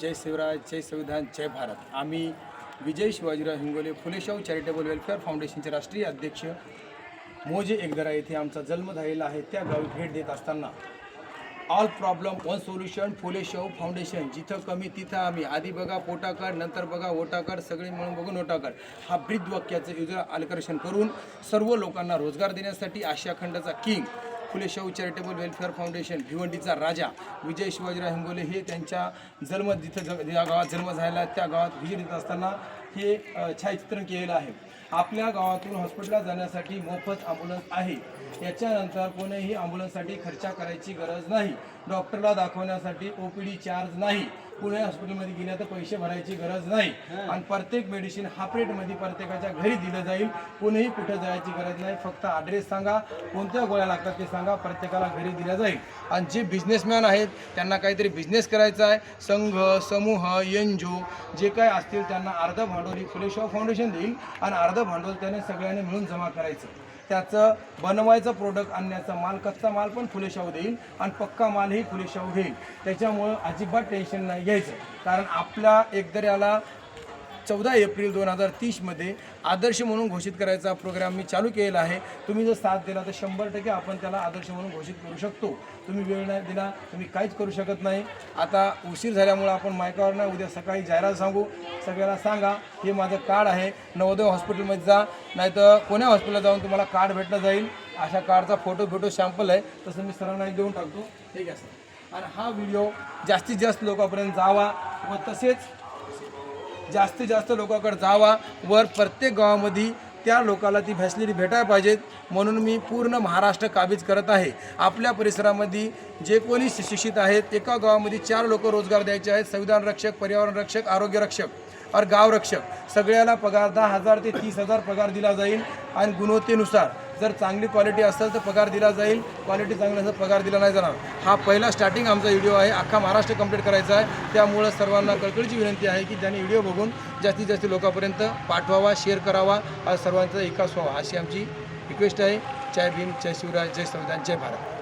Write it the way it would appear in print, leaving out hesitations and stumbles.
जय शिवराज, जय संविधान, जय भारत। आम्ही विजय Shivajirao Hingole Phule Shahu charitable welfare फाउंडेशनचे राष्ट्रीय अध्यक्ष मोजे एकदरा येथे आमचा जन्म झालेला आहे। त्या गावी भेट देत असताना all problem one solution Phule Shahu foundation, जिथं कमी तिथं आम्ही, आधी बघा पोटाकाड, नंतर बघा ओटाकाड, सगळे मिळून बघून ओटाकाड, हा ब्रीदवाक्याचं युजर आकर्षण करून सर्व लोकांना रोजगार देण्यासाठी आशिया खंडाचा king Phule Shahu charitable welfare foundation भिवंडीचा राजा विजय शिवाजीराव हिंगोले हे त्यांच्या जिथं ज्या गावात जन्म झालेला त्या गावात व्हिजिट देत असताना हे छायाचित्रण केलेलं आहे। आपल्या गावातून हॉस्पिटलला जाण्यासाठी मोफत ॲम्ब्युलन्स आहे। याच्यानंतर कोणीही ॲम्ब्युलन्ससाठी खर्च करायची गरज नाही। डॉक्टरला दाखवण्यासाठी OPD चार्ज नाही। पुणे हॉस्पिटलमध्ये गेल्या तर पैसे भरायची गरज नाही आणि प्रत्येक मेडिसिन हाफ रेटमध्ये प्रत्येकाच्या घरी दिलं जाईल। कोणीही कुठे जायची गरज नाही, फक्त ॲड्रेस सांगा, कोणत्या गोळ्या लागतात ते सांगा, प्रत्येकाला घरी दिल्या जाईल। आणि जे बिझनेसमॅन आहेत त्यांना काहीतरी बिझनेस करायचा आहे, संघ समूह NGO जे काय असतील त्यांना अर्ध भांडवल फुलेशाहू फाउंडेशन देईल आणि अर्ध भांडवल त्याने सगळ्यांनी मिळून जमा करायचं। त्याचं बनवायचं प्रोडक्ट आणण्याचा माल, कच्चा माल पण फुलेशाहू देईल आणि पक्का मालही फुलेशाहू घेईल। त्याच्यामुळं अजिबात टेन्शन नाही घ्यायचं, कारण आपल्या एकदऱ्याला 14 एप्रिल 2030 मध्ये आदर्श म्हणून घोषित करायचा प्रोग्राम मी चालू केलेला आहे। तुम्ही जर साथ दिला तर 100% आपण त्याला आदर्श म्हणून घोषित करू शकतो। तुम्ही वेळ नाही दिला तुम्ही काहीच करू शकत नाही। आता उशीर झाल्यामुळे आपण मायकावर नाही, उद्या सकाळी जाहिरात सांगू, सगळ्याला सांगा हे माझं कार्ड आहे, नवोदय हॉस्पिटलमध्ये जा, नाही तर कोण्या हॉस्पिटलला जाऊन तुम्हाला कार्ड भेटलं जाईल। अशा कार्डचा फोटो सॅम्पल आहे, तसं मी सरांना देऊन टाकतो, ठीक आहे सर। आणि हा व्हिडिओ जास्तीत जास्त लोकांपर्यंत जावा व तसेच जास्तीत जास्त लोकांकडे जावा वर प्रत्येक गावामध्ये त्या लोकाला ती फॅसिलिटी भेटायला पाहिजेत। म्हणून मी पूर्ण महाराष्ट्र काबीज करत आहे। आपल्या परिसरामध्ये जे कोणी शिक्षित आहेत, एका गावामध्ये 4 लोक रोजगार द्यायचे आहेत, संविधान रक्षक, पर्यावरण रक्षक, आरोग्य रक्षक और गाव रक्षक। सगळ्याला पगार 10,000 ते 30,000 पगार दिला जाईल आणि गुणवत्तेनुसार जर चांगली क्वालिटी असेल तर पगार दिला जाईल, क्वालिटी चांगली असेल पगार दिला नाही जाणार। हा पहिला स्टार्टिंग आमचा व्हिडिओ आहे, अख्खा महाराष्ट्र कंप्लीट करायचा आहे। त्यामुळे सर्वांना कळकळीची विनंती आहे की ज्यांनी व्हिडिओ बघून जास्तीत जास्त लोकांपर्यंत पाठवावा, शेअर करावा आणि सर्वांचा विकास व्हावा अशी आमची रिक्वेस्ट आहे। जय भीम, जय शिवराज, जय संविधान, जय भारत।